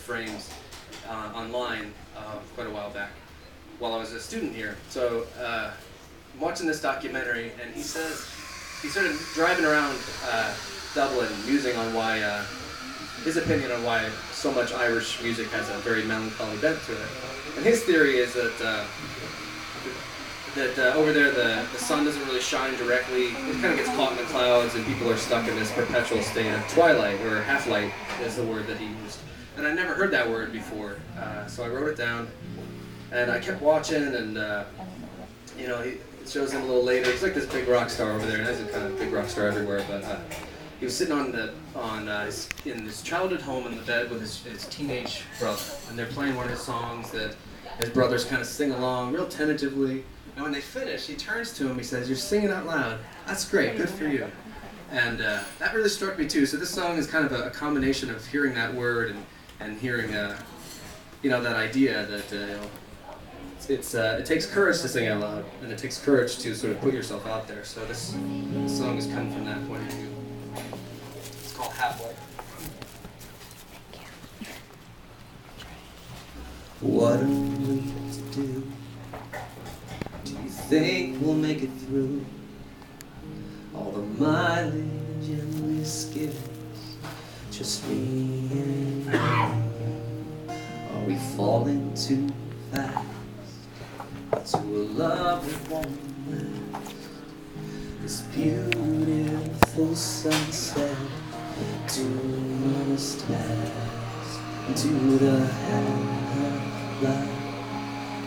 frames online quite a while back while I was a student here. So I'm watching this documentary, and he says he started driving around Dublin, musing on why his opinion on why so much Irish music has a very melancholy bent to it. And his theory is that over there the sun doesn't really shine directly. It kind of gets caught in the clouds, and people are stuck in this perpetual state of twilight, or half-light is the word that he used. And I never heard that word before, so I wrote it down, and I kept watching, and it shows him a little later. He's like this big rock star over there, and he's a kind of big rock star everywhere, but he was sitting in his childhood home in the bed with his teenage brother, and they're playing one of his songs that his brothers kind of sing along real tentatively. And when they finish, he turns to him, he says, "You're singing out loud. That's great, good for you." And that really struck me too. So this song is kind of a combination of hearing that word and hearing that idea that it takes courage to sing out loud, and it takes courage to sort of put yourself out there. So this song is coming from that point of view. It's called Halfway. What are we to do? Do you think we'll make it through all the mileage and risk it is just me and you? Are we falling too fast to a love that won't last? This beautiful sunset to honest eyes, to the half-light,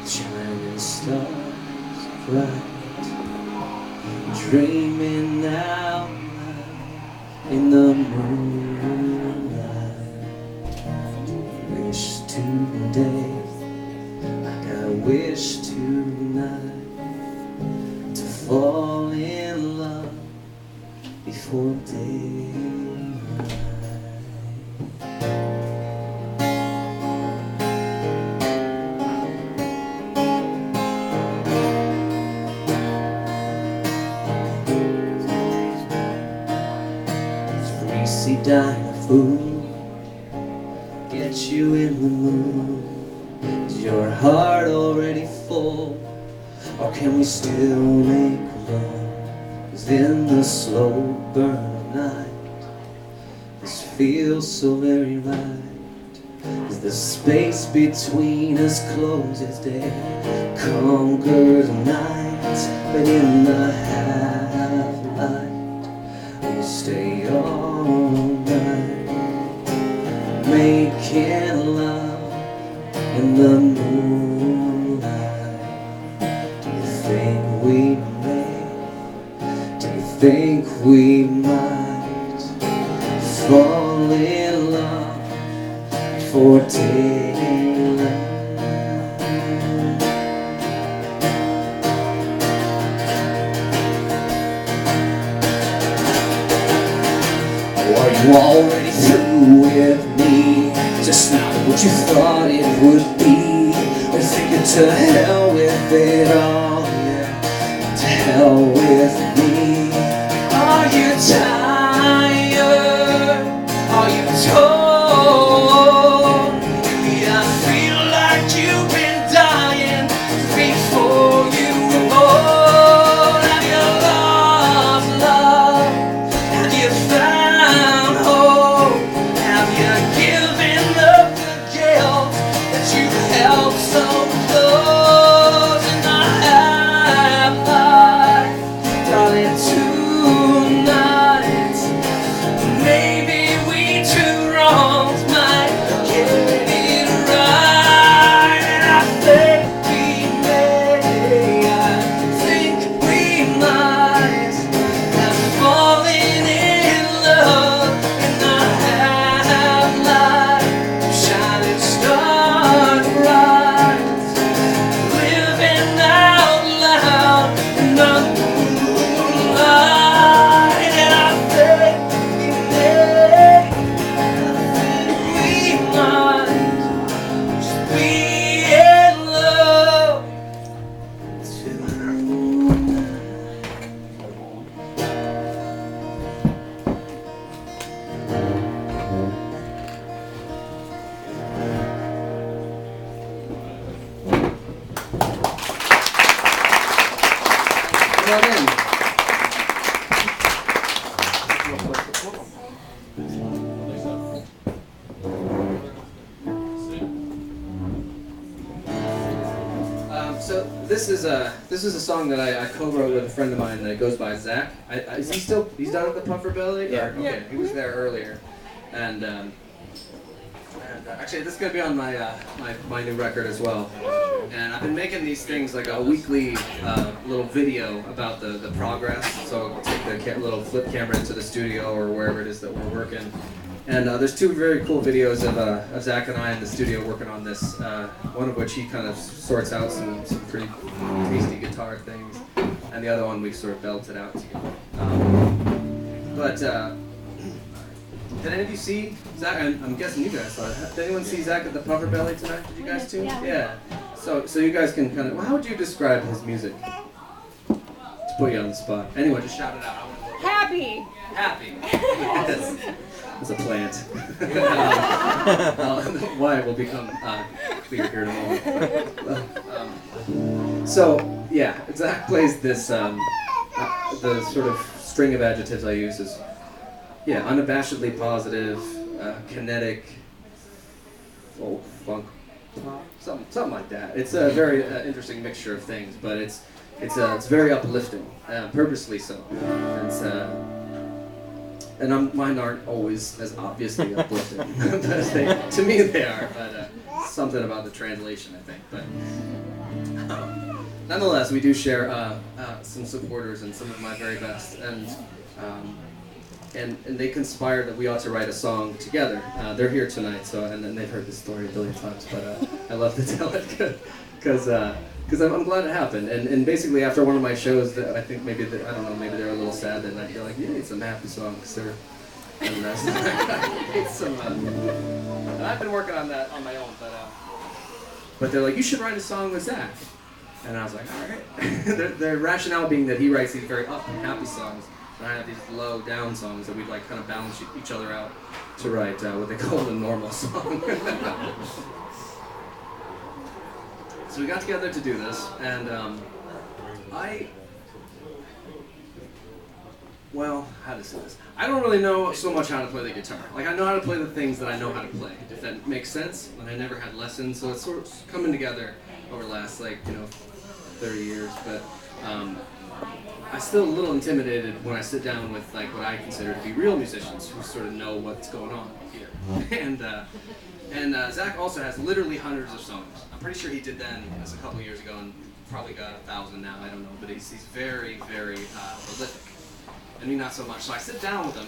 shining stars bright, dreaming out loud in the moonlight. Wish today, like I wish tonight, to fall in love before daylight. Greasy diner food, get you in the mood. Is your heart already full, or can we still make love? 'Cause in the slow burn of night, this feels so very right. As the space between us closes, day conquers night, but in the half-light we stay all night, making love in the moonlight. Do you think we may? Do you think we might fall in love before daylight? Are you already through with me? Just not what you thought it would be. Or thinking to hell with it all, yeah, to hell with me. Are you tired? Are you told? Yeah, I feel like you've been dying before you were born. Have you lost love? Have you found hope? Have you given up the guilt that you held so close in the half-light? Come on in. So this is a song that I co-wrote with a friend of mine that goes by Zach. Is he still? He's down at the Puffer Belly? Yeah. Okay. Yeah. He was there earlier, and actually this is gonna be on my new record as well. And I've been making these things like a weekly little video about the progress. So I'll take the little flip camera into the studio or wherever it is that we're working. And there's two very cool videos of Zach and I in the studio working on this. One of which he kind of sorts out some pretty tasty guitar things, and the other one we sort of belted out together. Did any of you see Zach? I'm guessing you guys saw it. Did anyone see Zach at the Puffer Belly tonight? Did you guys too? Yeah. So you guys can kind of. Well, how would you describe his music? To put you on the spot. Anyone, just shout it out. Happy. Happy. It's a plant. Why will become clear here in a moment. So yeah, Zach plays this. The sort of string of adjectives I use is unabashedly positive, kinetic, folk, funk, pop, something like that. It's a very interesting mixture of things, but it's very uplifting, purposely so. Mine aren't always as obviously uplifting, but to me they are. But something about the translation, I think. But nonetheless, we do share some supporters and some of my very best, and they conspired that we ought to write a song together. They're here tonight, and they've heard this story a billion times, but I love to tell it because I'm glad it happened. And basically after one of my shows, that I think maybe they're a little sad that night. They're like, you need some happy songs, sir. And I've been working on that on my own, but they're like, you should write a song with Zach. And I was like, all right. Their rationale being that he writes these very up and happy songs, and I have these low down songs that we'd like kind of balance each other out to write what they call a normal song. So we got together to do this, and how to say this? I don't really know so much how to play the guitar. Like, I know how to play the things that I know how to play, if that makes sense. And I never had lessons, so it's sort of coming together over the last 30 years. But I'm still a little intimidated when I sit down with what I consider to be real musicians who sort of know what's going on here. And Zach also has literally hundreds of songs. I'm pretty sure he did this a couple years ago and probably got 1,000 now, I don't know. But he's very, very prolific. And me not so much. So I sit down with him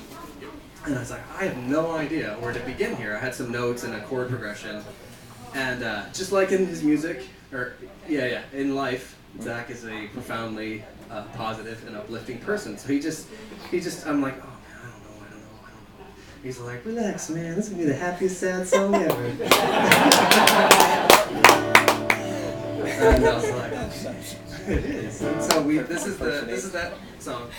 and I was like, I have no idea where to begin here. I had some notes and a chord progression. And just like in his music, in life, Zach is a profoundly positive and uplifting person. So he just, I'm like, oh man, I don't know. He's like, relax, man, this is gonna be the happiest sad song ever. And I was like, it is. And so this is that song,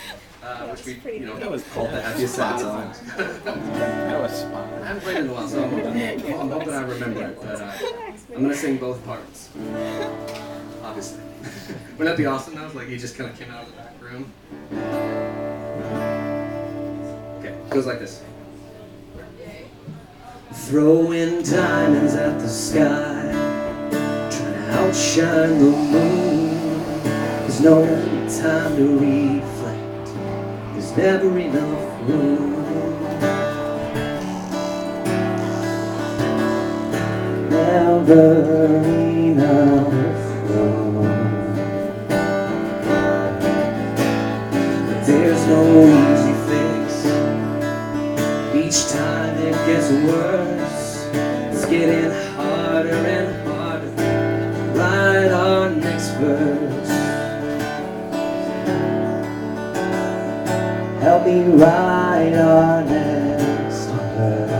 which we, That was called the happiest sad song. That was fun. I haven't played it in a while, so I'm hoping I remember it. But I'm gonna sing both parts, obviously. Wouldn't that be awesome? That was like he just kind of came out of the back room. Okay, it goes like this. Throwing diamonds at the sky, trying to outshine the moon. There's no time to reflect, there's never enough room. Never enough room. There's no easy fix, each time it gets worse. It's getting harder and harder to write our next verse. Help me write our next verse.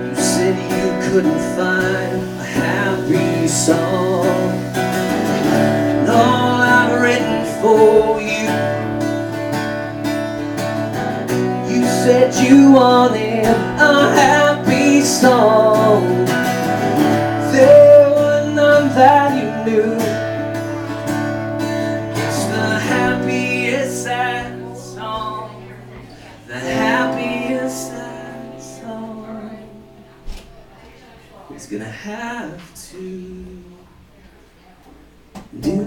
You said you couldn't find a happy song, and all I've written for you. You said you wanted a happy song. There were none that you sad song. It's gonna have to do.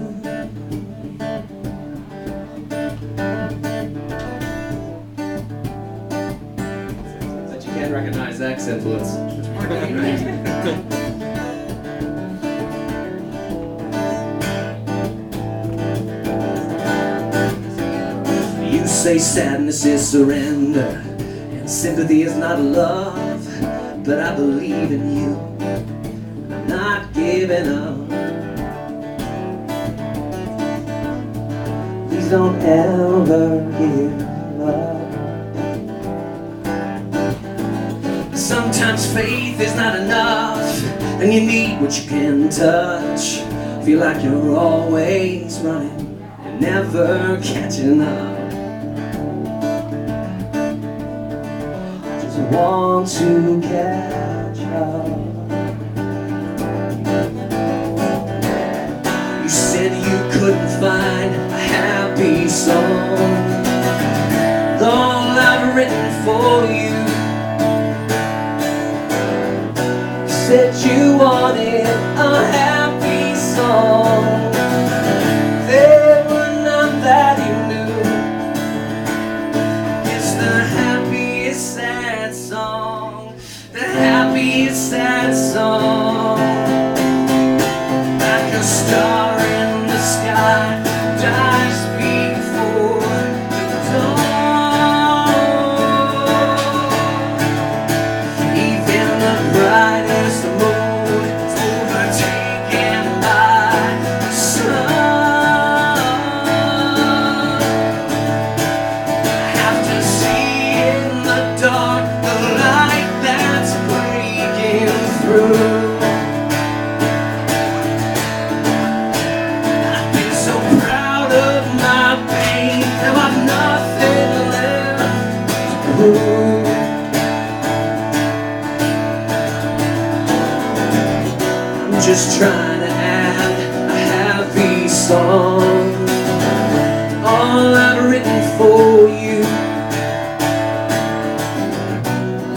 But you can't recognize X influence. You say sadness is surrender and sympathy is not love, but I believe in you. I'm not giving up. Please don't ever give up. Sometimes faith is not enough, and you need what you can touch. Feel like you're always running and never catching up. Just want to catch up. You said you couldn't find a happy song. All I've written for you. Said you wanted a happy song. There were none that you knew. It's the happiest sad song. The happiest sad song. Like a star in the sky dies before the dawn. Even the brightest moon is overtaken by the sun. I have to see in the dark the light that's breaking through. I've been so proud of my pain, now I've nothing left to prove. I'm just trying to add a happy song. All I've written for you.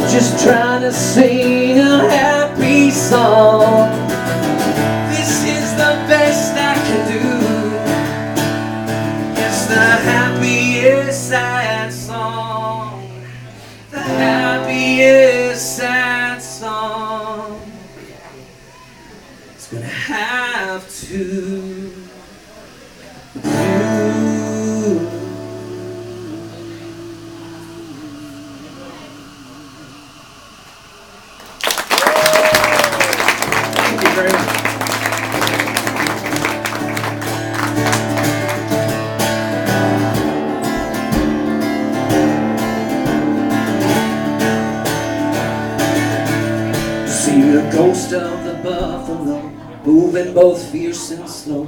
Just trying to sing a happy song. This is the best I can do. It's the happiest sad song. The happiest sad song. It's gonna have to do. Thank you very much. See the ghost of the buffalo, moving both fierce and slow,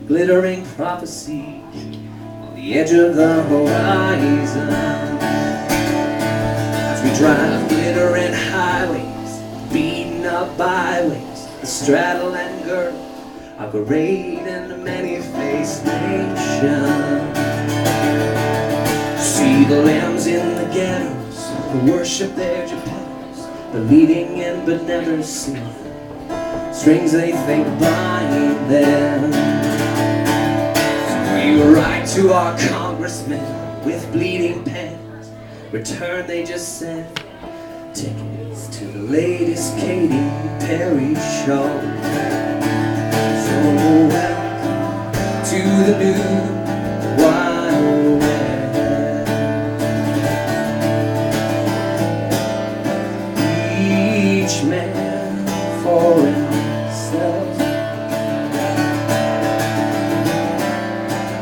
glittering prophecy on the edge of the horizon. As we drive glittering highways, beaten up byways, the straddle and girdle our great and many-faced nation. See the lambs in the ghettos, who worship their geppettos, believing in but never seeing strings they think bind them. So we write to our congressmen with bleeding pens. Return, they just send tickets to the latest Katy Perry show. So welcome to the new Wild West. Each man for himself.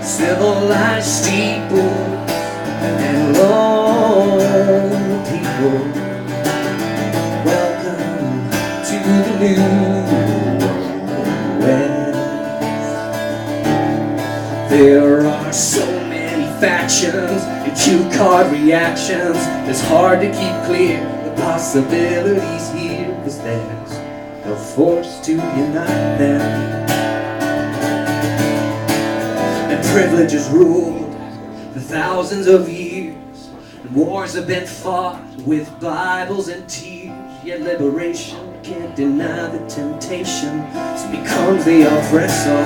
Civilized steeples and lone people. Welcome to the new West. There are so many factions and cue card reactions. It's hard to keep clear the possibilities here, 'cause there's no force to unite them. And privilege has ruled for thousands of years, and Wars have been fought with Bibles and tears, yet liberation can't deny the temptation. It becomes the oppressor.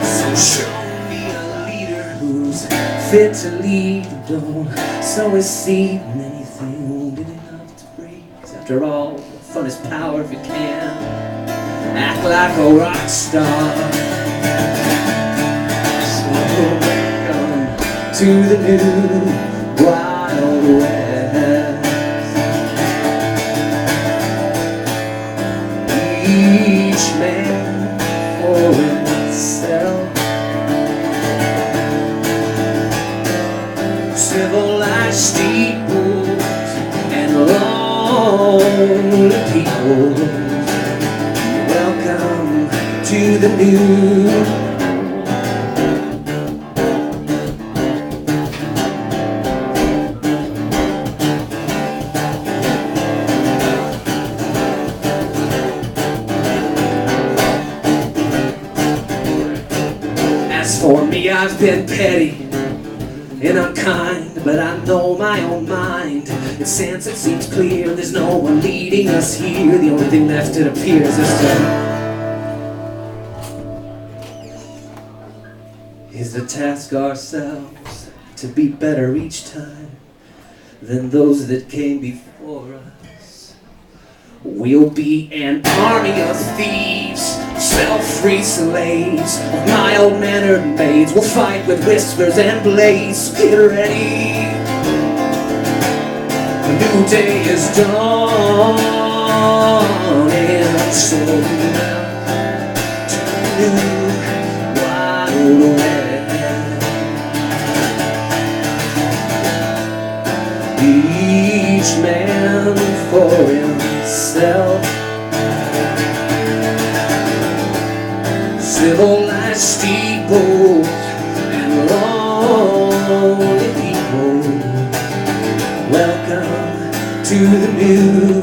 So show me a leader who's fit to lead. Don't sow his seed in anything big enough to break. 'Cause after all, fun is power if you can. Act like a rock star. So welcome to the new Wild West. Each man for himself. Civilized steeples and lonely people. Welcome to the new. As for me, I've been petty and unkind, but I know my own mind. And since it seems clear there's no one leading us here, the only thing left, it appears, is to task ourselves to be better each time than those that came before us. We'll be an army of thieves, self-free slaves, of mild-mannered maids. We'll fight with whispers and blades. Get ready, a new day is dawning. So now to the new Wild West. Each man for himself. Civilized steeples and lonely people. Welcome to the new.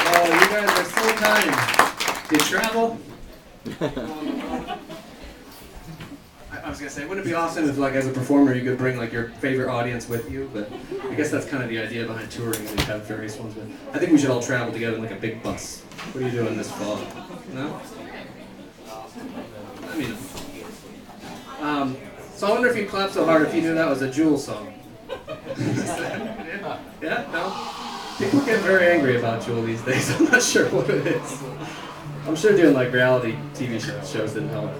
Oh, you guys are so kind. Do you travel? I was gonna say, wouldn't it be awesome if, like, as a performer, you could bring like your favorite audience with you? But I guess that's kind of the idea behind touring. We have various ones, but I think we should all travel together in like a big bus. What are you doing this fall? No? I mean, so I wonder if you'd clap so hard if you knew that was a Jewel song. Yeah? No? People get very angry about Jewel these days. I'm not sure what it is. I'm sure doing like reality TV shows didn't help.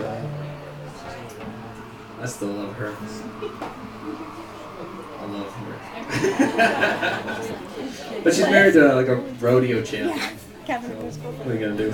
I still love her. I love her. But she's married to like a rodeo champion. So, what are you gonna do?